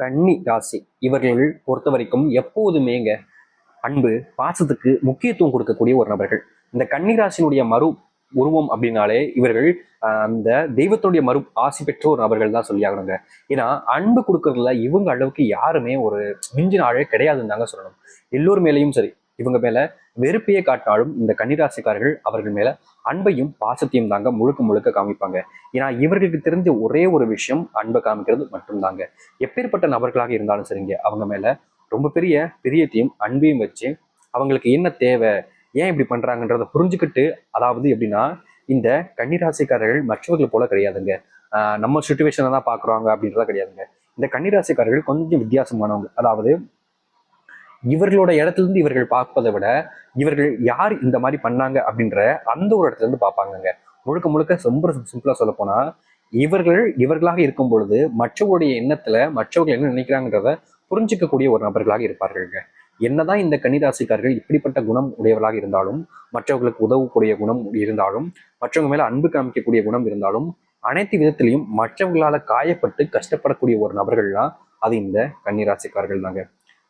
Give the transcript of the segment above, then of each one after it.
கன்னி ராசி இவர்கள் பொறுத்த வரைக்கும் எப்போதுமேங்க அன்பு பாசத்துக்கு முக்கியத்துவம் கொடுக்கக்கூடிய ஒரு நபர்கள். இந்த கன்னி ராசியினுடைய மறு உருவம் அப்படின்னாலே இவர்கள் அந்த தெய்வத்துடைய மறு ஆசி பெற்ற ஒரு நபர்கள் தான் சொல்லி ஆகணுங்க. ஏன்னா அன்பு கொடுக்கறதுல இவங்க அளவுக்கு யாருமே ஒரு மிஞ்சின ஆளே கிடையாதுன்னு தாங்க சொல்லணும். எல்லோர் மேலேயும் சரி, இவங்க மேல வெறுப்பையே காட்டினாலும் இந்த கன்னிராசிக்காரர்கள் அவர்கள் மேல அன்பையும் பாசத்தையும் தாங்க முழுக்க முழுக்க காமிப்பாங்க. ஏன்னா இவர்களுக்கு தெரிஞ்ச ஒரே ஒரு விஷயம் அன்பை காமிக்கிறது மட்டும்தாங்க. எப்பேற்பட்ட நபர்களாக இருந்தாலும் சரிங்க, அவங்க மேல ரொம்ப பெரிய பிரியத்தையும் அன்பையும் வச்சு அவங்களுக்கு என்ன தேவை, ஏன் இப்படி பண்றாங்கன்றத புரிஞ்சுக்கிட்டு, அதாவது எப்படின்னா இந்த கன்னிராசிக்காரர்கள் மற்றவர்கள் போல கிடையாதுங்க. நம்ம சுச்சுவேஷனை தான் பாக்குறாங்க அப்படின்றத கிடையாதுங்க. இந்த கன்னிராசிக்காரர்கள் கொஞ்சம் வித்தியாசமானவங்க. அதாவது இவர்களோட இடத்துல இருந்து இவர்கள் பார்ப்பதை விட இவர்கள் யார் இந்த மாதிரி பண்ணாங்க அப்படின்ற அந்த ஒரு இடத்துல இருந்து பார்ப்பாங்கங்க. முழுக்க முழுக்க ரொம்ப சிம்பிளா சொல்ல போனா இவர்களாக இருக்கும் பொழுது மற்றவருடைய எண்ணத்துல மற்றவர்கள் என்ன நினைக்கிறாங்கன்றத புரிஞ்சிக்கக்கூடிய ஒரு நபர்களாக இருப்பார்கள்ங்க. என்னதான் இந்த கன்னிராசிக்காரர்கள் இப்படிப்பட்ட குணம் உடையவர்களாக இருந்தாலும், மற்றவர்களுக்கு உதவக்கூடிய குணம் இருந்தாலும், மற்றவங்க மேல அன்பு காமிக்கக்கூடிய குணம் இருந்தாலும், அனைத்து விதத்திலையும் மற்றவங்களால காயப்பட்டு கஷ்டப்படக்கூடிய ஒரு நபர்கள்லாம் அது இந்த கன்னிராசிக்காரர்கள் தாங்க.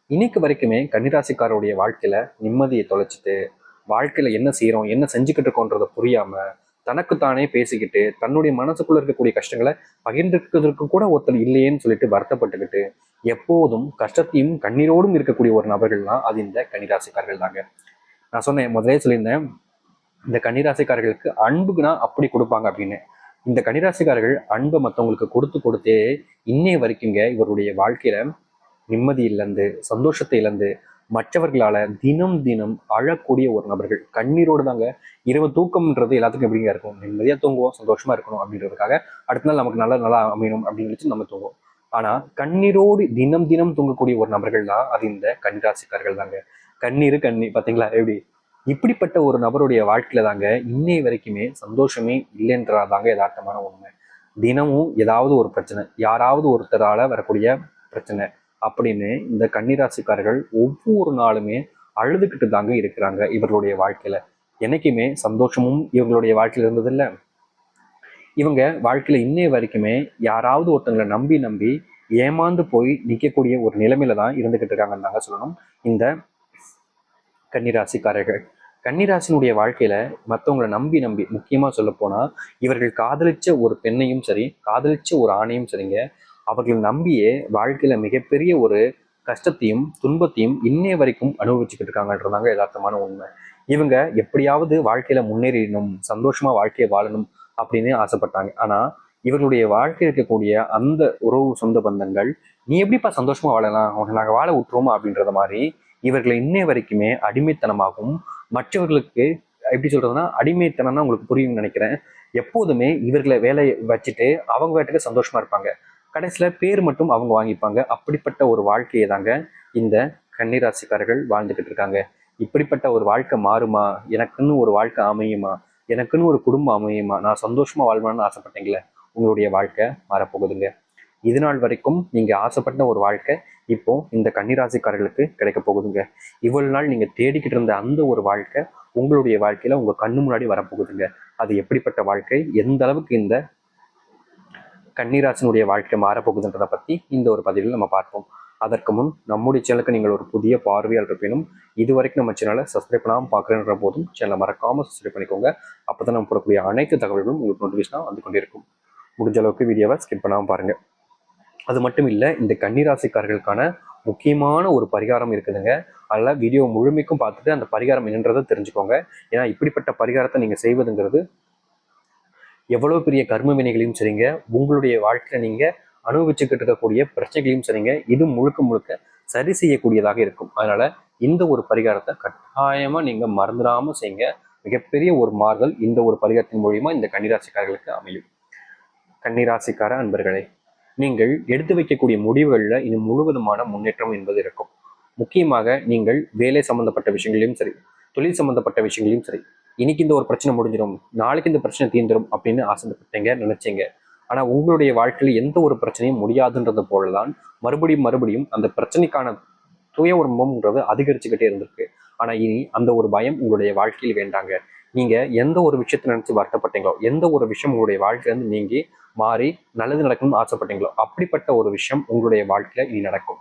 இன்னைக்கு வரைக்குமே கன்னிராசிக்காரருடைய வாழ்க்கையில நிம்மதியை தொலைச்சிட்டு, வாழ்க்கையில என்ன செய்யறோம் என்ன செஞ்சுக்கிட்டு இருக்கோன்றத புரியாம தனக்குத்தானே பேசிக்கிட்டு தன்னுடைய மனசுக்குள்ள இருக்கக்கூடிய கஷ்டங்களை பகிர்ந்துக்கிறதுக்கு கூட ஒருத்தர் இல்லையேன்னு சொல்லிட்டு வருத்தப்பட்டுக்கிட்டு எப்போதும் கஷ்டத்தையும் கண்ணீரோடும் இருக்கக்கூடிய ஒரு நபர்கள்லாம் அது இந்த கன்னிராசிக்காரர்கள் தாங்க. நான் சொன்னேன், முதலே சொல்லியிருந்தேன், இந்த கன்னிராசிக்காரர்களுக்கு அன்புக்குனா அப்படி கொடுப்பாங்க அப்படின்னு. இந்த கன்னிராசிக்காரர்கள் அன்பை மற்றவங்களுக்கு கொடுத்து கொடுத்தே இன்னைய வரைக்குங்க இவருடைய வாழ்க்கையில நிம்மதி இழந்து சந்தோஷத்தை இழந்து மற்றவர்களால தினம் தினம் அழக்கூடிய ஒரு நபர்கள். கண்ணீரோடு தாங்க இரவு தூக்கம்ன்றது எல்லாத்துக்கும் எப்படிங்க இருக்கும், நிம்மதியா தூங்குவோம், சந்தோஷமா இருக்கணும் அப்படின்றதுக்காக அடுத்த நாள் நமக்கு நல்லா அமையணும் அப்படின்னு நினைச்சு நம்ம தூங்குவோம். ஆனா கண்ணீரோடு தினம் தினம் தூங்கக்கூடிய ஒரு நபர்கள் தான் அது இந்த கன்னிராசிக்காரர்கள் தாங்க. கண்ணீர் பாத்தீங்களா எப்படி, இப்படிப்பட்ட ஒரு நபருடைய வாழ்க்கையில தாங்க இன்னைய வரைக்குமே சந்தோஷமே இல்லைன்றதாங்க யதார்த்தமான உண்மை. தினமும் ஏதாவது ஒரு பிரச்சனை, யாராவது ஒருத்தரால வரக்கூடிய பிரச்சனை அப்படின்னு இந்த கன்னிராசிக்காரர்கள் ஒவ்வொரு நாளுமே அழுதுகிட்டு தாங்க இருக்கிறாங்க. இவர்களுடைய வாழ்க்கையில என்னைக்குமே சந்தோஷமும் இவங்களுடைய வாழ்க்கையில இருந்தது இல்ல. இவங்க வாழ்க்கையில இன்னைய வரைக்குமே யாராவது ஒருத்தங்களை நம்பி நம்பி ஏமாந்து போய் நிற்கக்கூடிய ஒரு நிலைமையில தான் இருந்துகிட்டு இருக்காங்கன்னு தாங்க சொல்லணும் இந்த கன்னிராசிக்காரர்கள். கன்னிராசினுடைய வாழ்க்கையில மற்றவங்களை நம்பி நம்பி முக்கியமா சொல்ல போனா இவர்கள் காதலிச்ச ஒரு பெண்ணையும் சரி, காதலிச்ச ஒரு ஆணையும் சரிங்க, அவர்கள் நம்பியே வாழ்க்கையில மிகப்பெரிய ஒரு கஷ்டத்தையும் துன்பத்தையும் இன்னைய வரைக்கும் அனுபவிச்சுக்கிட்டு இருக்காங்கன்றதாங்க யதார்த்தமான உண்மை. இவங்க எப்படியாவது வாழ்க்கையில முன்னேறிடணும், சந்தோஷமா வாழ்க்கையை வாழணும் அப்படின்னு ஆசைப்பட்டாங்க. ஆனா இவர்களுடைய வாழ்க்கை இருக்கக்கூடிய அந்த உறவு சொந்த பந்தங்கள், நீ எப்படிப்பா சந்தோஷமா வாழலாம், உனக்கு நாங்கள் வாழ விட்டுருவோமா அப்படின்றத மாதிரி இவர்களை இன்னைய வரைக்குமே அடிமைத்தனமாகவும் மற்றவர்களுக்கு எப்படி சொல்றதுன்னா அடிமைத்தனம்னா உங்களுக்கு புரியும்னு நினைக்கிறேன். எப்போதுமே இவர்களை வேலையை வச்சுட்டு அவங்க வீட்டுக்கு சந்தோஷமா இருப்பாங்க, கடைசியில பேர் மட்டும் அவங்க வாங்கிப்பாங்க. அப்படிப்பட்ட ஒரு வாழ்க்கையை தாங்க இந்த கன்னிராசிக்காரர்கள் வாழ்ந்துகிட்டு இருக்காங்க. இப்படிப்பட்ட ஒரு வாழ்க்கை மாறுமா, எனக்குன்னு ஒரு வாழ்க்கை அமையுமா, எனக்குன்னு ஒரு குடும்பம் அமையுமா, நான் சந்தோஷமா வாழ்வான்னு ஆசைப்பட்டீங்களே, உங்களுடைய வாழ்க்கை மாறப்போகுதுங்க. இது நாள் வரைக்கும் நீங்க ஆசைப்பட்ட ஒரு வாழ்க்கை இப்போ இந்த கன்னிராசிக்காரர்களுக்கு கிடைக்க போகுதுங்க. இவ்வளவு நாள் நீங்க தேடிக்கிட்டு இருந்த அந்த ஒரு வாழ்க்கை உங்களுடைய வாழ்க்கையில உங்க கண்ணு முன்னாடி வரப்போகுதுங்க. அது எப்படிப்பட்ட வாழ்க்கை, எந்த அளவுக்கு இந்த கன்னிராசினுடைய வாழ்க்கை மாறப்போகுதுன்றதை பற்றி இந்த ஒரு பதிவில் நம்ம பார்ப்போம். அதற்கு முன் நம்முடைய சேனலுக்கு நீங்கள் ஒரு புதிய பார்வையாளர் இருப்பினும் இதுவரைக்கும் நம்ம சேனலை சப்ஸ்கிரைப் பண்ணாமல் பார்க்குறேன்ற போதும் சேனலை மறக்காமல் சப்ஸ்கிரைப் பண்ணிக்கோங்க. அப்போ தான் நம்ம போடக்கூடிய அனைத்து தகவல்களும் உங்களுக்கு நோட்டிஃபிகேஷனாக வந்து கொண்டிருக்கும். முடிஞ்ச அளவுக்கு வீடியோவை ஸ்கிப் பண்ணாமல் பாருங்க. அது மட்டும் இல்லை, இந்த கன்னிராசிக்காரர்களுக்கான முக்கியமான ஒரு பரிகாரம் இருக்குதுங்க. அதில் வீடியோ முழுமைக்கும் பார்த்துட்டு அந்த பரிகாரம் என்னன்றதை தெரிஞ்சுக்கோங்க. ஏன்னா இப்படிப்பட்ட பரிகாரத்தை நீங்கள் செய்வதுங்கிறது எவ்வளவு பெரிய கர்ம வினைகளையும் சரிங்க, உங்களுடைய வாழ்க்கையில நீங்க அனுபவிச்சுக்கிட்டு இருக்கக்கூடிய பிரச்சனைகளையும் சரிங்க, இது முழுக்க முழுக்க சரி செய்யக்கூடியதாக இருக்கும். அதனால இந்த ஒரு பரிகாரத்தை கட்டாயமா நீங்க மறந்துடாம செய்யுங்க. மிகப்பெரிய ஒரு மாறுதல் இந்த ஒரு பரிகாரத்தின் மூலியமா இந்த கன்னிராசிக்காரர்களுக்கு அமையும். கன்னிராசிக்கார அன்பர்களே, நீங்கள் எடுத்து வைக்கக்கூடிய முடிவுகள்ல இது முழுவதுமான முன்னேற்றம் என்பது இருக்கும். முக்கியமாக நீங்கள் வேலை சம்பந்தப்பட்ட விஷயங்களையும் சரி, தொழில் சம்பந்தப்பட்ட விஷயங்களையும் சரி, இன்னைக்கு இந்த ஒரு பிரச்சனை முடிஞ்சிடும், நாளைக்கு இந்த பிரச்சனை தீர்ந்துடும் அப்படின்னு ஆசைப்பட்டீங்க, நினைச்சீங்க. ஆனா உங்களுடைய வாழ்க்கையில் எந்த ஒரு பிரச்சனையும் முடியாதுன்றது போலதான் மறுபடியும் அந்த பிரச்சனைக்கான சுய உரிமம்ன்றது அதிகரிச்சுக்கிட்டே இருந்திருக்கு. ஆனா இனி அந்த ஒரு பயம் உங்களுடைய வாழ்க்கையில் வேண்டாங்க. நீங்க எந்த ஒரு விஷயத்தை நினைச்சு வருத்தப்பட்டீங்களோ, எந்த ஒரு விஷயம் உங்களுடைய வாழ்க்கையிலிருந்து நீங்கி மாறி நல்லது நடக்கணும்னு ஆசைப்பட்டீங்களோ அப்படிப்பட்ட ஒரு விஷயம் உங்களுடைய வாழ்க்கையில இனி நடக்கும்.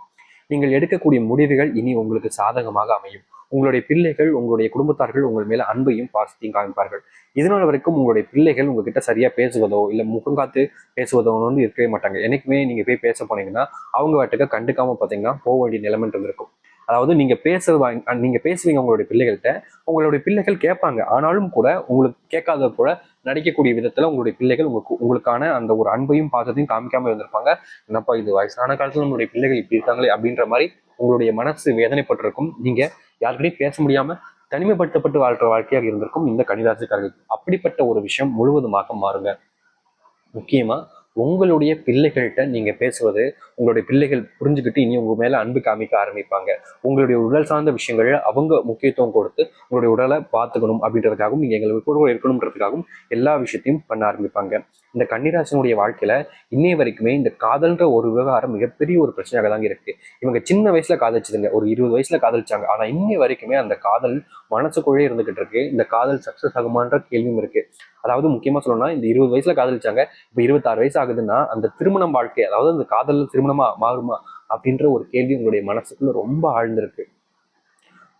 நீங்கள் எடுக்கக்கூடிய முடிவுகள் இனி உங்களுக்கு சாதகமாக அமையும். உங்களுடைய பிள்ளைகள், உங்களுடைய குடும்பத்தார்கள் உங்கள் மேல அன்பையும் பாசத்தையும் காமிப்பார்கள். இதனால் வரைக்கும் உங்களுடைய பிள்ளைகள் உங்ககிட்ட சரியா பேசுவதோ இல்ல முகங்காத்து பேசுவதோ இருக்கவே மாட்டாங்க. என்னைக்குமே நீங்க போய் பேச போனீங்கன்னா அவங்க வாட்டுக்க கண்டுக்காம பாத்தீங்கன்னா போக வேண்டிய நிலைமை இருந்திருக்கும். அதாவது நீங்க பேசுவீங்க உங்களுடைய பிள்ளைகள்கிட்ட, உங்களுடைய பிள்ளைகள் கேட்பாங்க. ஆனாலும் கூட உங்களுக்கு கேட்காத போல நடிக்கக்கூடிய விதத்துல உங்களுடைய பிள்ளைகள் உங்களுக்கான அந்த ஒரு அன்பையும் பாசத்தையும் காமிக்காம இருந்திருப்பாங்க. என்னப்பா இது வயசான காலத்துல நம்மளுடைய பிள்ளைகள் இப்படி இருக்காங்களே அப்படின்ற மாதிரி உங்களுடைய மனசு வேதனைப்பட்டிருக்கும். நீங்க யாருக்கிட்டையும் பேச முடியாம தனிமைப்படுத்தப்பட்டு வாழ்ற வாழ்க்கையாக இருந்திருக்கும் இந்த கன்னிராசிக்காரர்கள். அப்படிப்பட்ட ஒரு விஷயம் முழுவதுமாக மாறுங்க. முக்கியமா உங்களுடைய பிள்ளைகள்கிட்ட நீங்க பேசுவது உங்களுடைய பிள்ளைகள் புரிஞ்சுக்கிட்டு இனி உங்க மேல அன்பு காமிக்க ஆரம்பிப்பாங்க. உங்களுடைய உடல் சார்ந்த விஷயங்கள் அவங்க முக்கியத்துவம் கொடுத்து உங்களுடைய உடலை பார்த்துக்கணும் அப்படின்றதுக்காகவும் நீங்க எங்களுக்கு கூட இருக்கணும்ன்றதுக்காகவும் எல்லா விஷயத்தையும் பண்ண ஆரம்பிப்பாங்க. இந்த கன்னிராசினுடைய வாழ்க்கையில இன்னைய வரைக்குமே இந்த காதல்ன்ற ஒரு விவகாரம் மிகப்பெரிய ஒரு பிரச்சனையாக தாங்க இருக்கு. இவங்க சின்ன வயசுல காதலிச்சதுங்க, ஒரு 20 வயசுல காதலிச்சாங்க. ஆனா இன்னை வரைக்குமே அந்த காதல் மனசுக்குள்ளே இருந்துகிட்டு இருக்கு. இந்த காதல் சக்சஸ் ஆகுமான்ற கேள்வியும் இருக்கு. அதாவது முக்கியமா சொல்லணும்னா இந்த 20 வயசுல காதலிச்சாங்க, இப்ப 26 வயசு ஆகுதுன்னா அந்த திருமணம் வாழ்க்கை, அதாவது அந்த காதல் திருமணமா மாறுமா அப்படின்ற ஒரு கேள்வி உங்களுடைய மனசுக்குள்ள ரொம்ப ஆழ்ந்திருக்கு.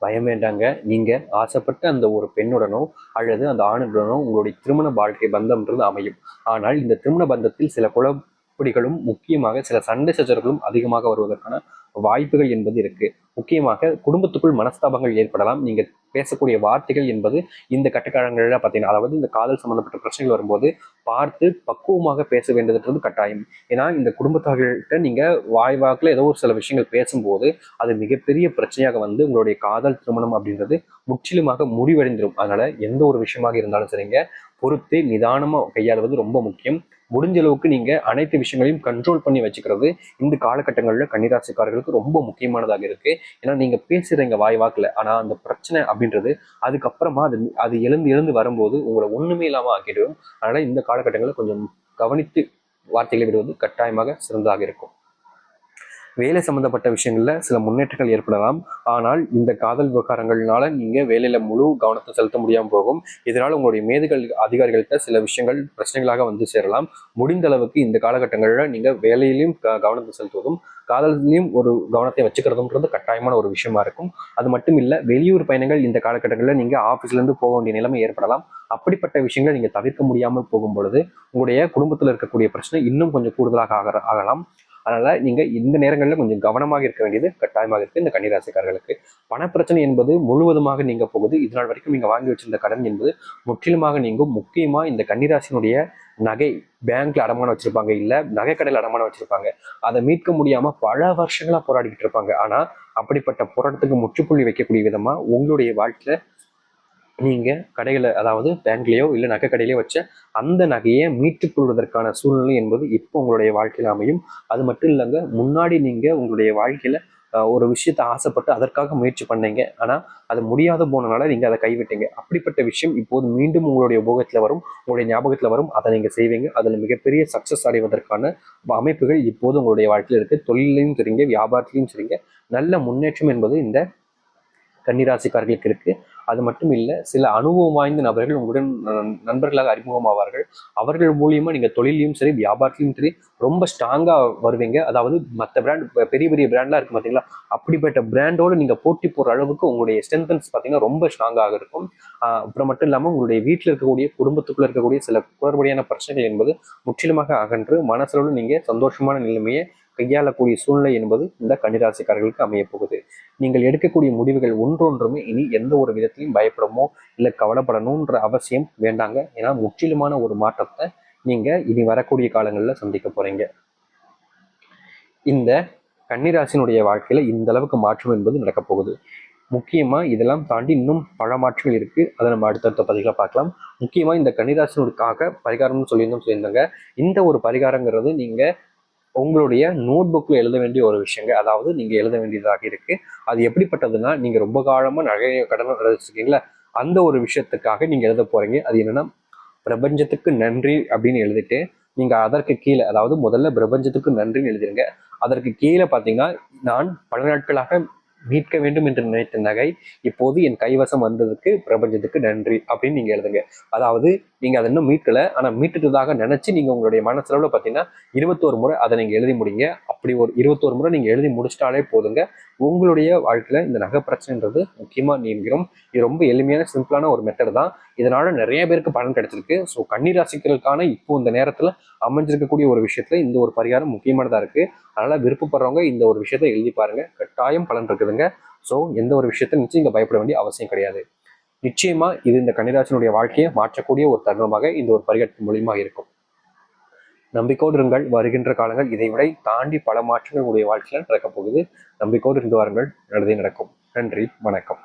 பயம் வேண்டாங்க. நீங்க ஆசைப்பட்ட அந்த ஒரு பெண்ணுடனோ அல்லது அந்த ஆணுடனோ உங்களுடைய திருமண வாழ்க்கை பந்தம்ன்றது அமையும். ஆனால் இந்த திருமண பந்தத்தில் சில குழப்படிகளும் முக்கியமாக சில சண்டை சச்சரவுகளும் அதிகமாக வருவதற்கான வாய்ப்புகள் என்பது இருக்கு. முக்கியமாக குடும்பத்துக்குள் மனஸ்தாபங்கள் ஏற்படலாம். நீங்க பேசக்கூடிய வார்த்தைகள் என்பது இந்த கட்டக்காலங்கள்ல பார்த்தீங்கன்னா, அதாவது இந்த காதல் சம்பந்தப்பட்ட பிரச்சனைகள் வரும்போது பார்த்து பக்குவமாக பேச வேண்டியதுன்றது கட்டாயம். ஏன்னா இந்த குடும்பத்தார்கள்ட்ட நீங்க வாய்வாக்குல ஏதோ ஒரு சில விஷயங்கள் பேசும்போது அது மிகப்பெரிய பிரச்சனையாக வந்து உங்களுடைய காதல் திருமணம் அப்படின்றது முற்றிலுமாக முடிவடைந்துடும். அதனால எந்த ஒரு விஷயமாக இருந்தாலும் சரிங்க, பொறுத்து நிதானமா கையாளுவது ரொம்ப முக்கியம். முடிஞ்ச அளவுக்கு நீங்க அனைத்து விஷயங்களையும் கண்ட்ரோல் பண்ணி வச்சுக்கிறது இந்த காலகட்டங்களில் கன்னிராசிக்காரர்களுக்கு ரொம்ப முக்கியமானதாக இருக்கு. ஏன்னா நீங்க பேசுறீங்க வாய் வாக்குல, ஆனா அந்த பிரச்சனை அப்படின்றது அதுக்கப்புறமா அது எழுந்து எழுந்து வரும்போது உங்களை ஒண்ணுமே இல்லாம ஆக்கிடும். அதனால இந்த காலகட்டங்களில் கொஞ்சம் கவனித்து வார்த்தைகளை விடுவது கட்டாயமாக சிறந்ததாக இருக்கும். வேலை சம்பந்தப்பட்ட விஷயங்கள்ல சில முன்னேற்றங்கள் ஏற்படலாம். ஆனால் இந்த காதல் விவகாரங்கள்னால நீங்க வேலையில முழு கவனத்தை செலுத்த முடியாமல் போகும். இதனால் உங்களுடைய அதிகாரிகள்கிட்ட சில விஷயங்கள் பிரச்சனைகளாக வந்து சேரலாம். முடிந்த அளவுக்கு இந்த காலகட்டங்களில் நீங்க வேலையிலையும் கவனத்தை செலுத்துவதும் காதலிலையும் ஒரு கவனத்தை வச்சுக்கிறதுன்றது கட்டாயமான ஒரு விஷயமா இருக்கும். அது மட்டும் இல்ல, வெளியூர் பயணங்கள் இந்த காலகட்டங்களில் நீங்க ஆபீஸ்ல இருந்து போக வேண்டிய நிலைமை ஏற்படலாம். அப்படிப்பட்ட விஷயங்களை நீங்க தவிர்க்க முடியாமல் போகும் பொழுது உங்களுடைய குடும்பத்தில் இருக்கக்கூடிய பிரச்சனை இன்னும் கொஞ்சம் கூடுதலாக ஆகலாம். அதனால நீங்க இந்த நேரங்களில் கொஞ்சம் கவனமாக இருக்க வேண்டியது கட்டாயமாக இருக்கு இந்த கன்னிராசிக்காரர்களுக்கு. பணப்பிரச்சனை என்பது முழுவதுமாக நீங்க போகுது. இதனால் வரைக்கும் நீங்க வாங்கி வச்சிருந்த கடன் என்பது முற்றிலுமாக நீங்கும். முக்கியமா இந்த கன்னிராசினுடைய நகை பேங்க்ல அடமானம் வச்சிருப்பாங்க, இல்ல நகைக்கடையில் அடமானம் வச்சிருப்பாங்க. அதை மீட்க முடியாம பல வருஷங்களா போராடிக்கிட்டு இருப்பாங்க. ஆனா அப்படிப்பட்ட போராட்டத்துக்கு முற்றுப்புள்ளி வைக்கக்கூடிய விதமா உங்களுடைய வாழ்க்கையில நீங்க கடைகளை, அதாவது பேங்க்லயோ இல்ல நகை கடையிலயோ வச்ச அந்த நகையை மீட்டுக் கொள்வதற்கான சூழ்நிலை என்பது இப்போ உங்களுடைய வாழ்க்கையில அமையும். அது மட்டும் இல்லைங்க, முன்னாடி நீங்க உங்களுடைய வாழ்க்கையில ஒரு விஷயத்த ஆசைப்பட்டு அதற்காக முயற்சி பண்ணீங்க. ஆனா அது முடியாத போனனால நீங்க அதை கைவிட்டீங்க. அப்படிப்பட்ட விஷயம் இப்போது மீண்டும் உங்களுடைய உபயோகத்துல வரும், உங்களுடைய ஞாபகத்துல வரும். அதை நீங்க செய்வீங்க. அதுல மிகப்பெரிய சக்சஸ் அடைவதற்கான அமைப்புகள் இப்போது உங்களுடைய வாழ்க்கையில இருக்கு. தொழிலையும் சரிங்க, வியாபாரத்திலையும் சரிங்க, நல்ல முன்னேற்றம் என்பது இந்த கன்னிராசிக்காரர்களுக்கு இருக்கு. அது மட்டும் இல்ல, சில அனுபவம் வாய்ந்த நபர்கள் உங்களுடன் நண்பர்களாக அறிமுகமாவார்கள். அவர்கள் மூலியமா நீங்க தொழிலையும் சரி வியாபாரத்திலையும் சரி ரொம்ப ஸ்ட்ராங்கா வருவீங்க. அதாவது மற்ற பிராண்ட், பெரிய பெரிய பிராண்ட்லாம் இருக்கு பார்த்தீங்களா, அப்படிப்பட்ட பிராண்டோட நீங்க போட்டி போடுற அளவுக்கு உங்களுடைய ஸ்ட்ரென்தன்ஸ் பார்த்தீங்கன்னா ரொம்ப ஸ்ட்ராங்காக இருக்கும். அப்புறம் மட்டும் இல்லாமல் உங்களுடைய வீட்டில் இருக்கக்கூடிய குடும்பத்துக்குள்ள இருக்கக்கூடிய சில குளறுபடியான பிரச்சனைகள் என்பது முற்றிலுமாக அகன்று மனசளவு நீங்க சந்தோஷமான நிலைமையை கையாளக்கூடிய சூழ்நிலை என்பது இந்த கன்னிராசிக்காரர்களுக்கு அமைய போகுது. நீங்கள் எடுக்கக்கூடிய முடிவுகள் ஒன்றொன்றுமே இனி எந்த ஒரு விதத்திலையும் பயப்படமோ இல்லை கவலைப்படணுன்ற அவசியம் வேண்டாங்க. ஏன்னா முற்றிலுமான ஒரு மாற்றத்தை நீங்க இனி வரக்கூடிய காலங்களில் சந்திக்க போறீங்க. இந்த கன்னிராசினுடைய வாழ்க்கையில இந்த அளவுக்கு மாற்றம் என்பது நடக்க போகுது. முக்கியமா இதெல்லாம் தாண்டி இன்னும் பல மாற்றங்கள் இருக்கு. அதை நம்ம அடுத்தடுத்த பதிவுகளை பார்க்கலாம். முக்கியமா இந்த கன்னிராசினுக்காக பரிகாரம்னு சொல்லியிருந்தாங்க. இந்த ஒரு பரிகாரங்கிறது நீங்க உங்களுடைய நோட் புக்ல எழுத வேண்டிய ஒரு விஷயங்க. அதாவது நீங்க எழுத வேண்டியதாக இருக்கு. அது எப்படிப்பட்டதுன்னா, நீங்க ரொம்ப காலமா நிறைய கடன் வச்சிருக்கீங்களா, அந்த ஒரு விஷயத்துக்காக நீங்க எழுத போறீங்க. அது என்னன்னா, பிரபஞ்சத்துக்கு நன்றி அப்படின்னு எழுதிட்டு நீங்க அதற்கு கீழே, அதாவது முதல்ல பிரபஞ்சத்துக்கு நன்றின்னு எழுதிருங்க. அதற்கு கீழே பார்த்தீங்கன்னா, நான் பல நாட்களாக மீட்க வேண்டும் என்று நினைத்த நகை இப்போது என் கைவசம் வந்ததுக்கு பிரபஞ்சத்துக்கு நன்றி அப்படின்னு நீங்க எழுதுங்க. அதாவது நீங்க அதை இன்னும் மீட்கல, ஆனா மீட்டுட்டதாக நினைச்சு நீங்க உங்களுடைய மனசளவுல பார்த்தீங்கன்னா 21 முறை அதை நீங்க எழுதி முடிங்க. அப்படி ஒரு 21 முறை நீங்க எழுதி முடிச்சிட்டாலே போதுங்க, உங்களுடைய வாழ்க்கையில இந்த நகை பிரச்சனைன்றது முக்கியமா நீங்கிரும். இது ரொம்ப எளிமையான சிம்பிளான ஒரு மெத்தட் தான். இதனால நிறைய பேருக்கு பலன் கிடைச்சிருக்கு. ஸோ கன்னிராசிகளுக்கான இப்போ இந்த நேரத்துல அமைஞ்சிருக்கக்கூடிய ஒரு விஷயத்துல இந்த ஒரு பரிகாரம் முக்கியமானதா இருக்கு. அதனால விருப்பப்படுறவங்க இந்த ஒரு விஷயத்த எழுதி பாருங்க, கட்டாயம் பலன் இருக்குதுங்க. ஸோ எந்த ஒரு விஷயத்த நிச்சயம் இங்க பயப்பட வேண்டிய அவசியம் கிடையாது. நிச்சயமா இது இந்த கன்னிராசினுடைய வாழ்க்கையை மாற்றக்கூடிய ஒரு தருணமாக இந்த ஒரு பரிகாரத்தின் மூலியமா இருக்கும். நம்பிக்கையோடு இருங்கள். வருகின்ற காலங்கள் இதை விட தாண்டி பல மாற்றங்கள் உங்களுடைய வாழ்க்கையில நடக்கப் போகுது. நம்பிக்கையோடு இருந்து வாருங்கள், நல்லதே நடக்கும். நன்றி, வணக்கம்.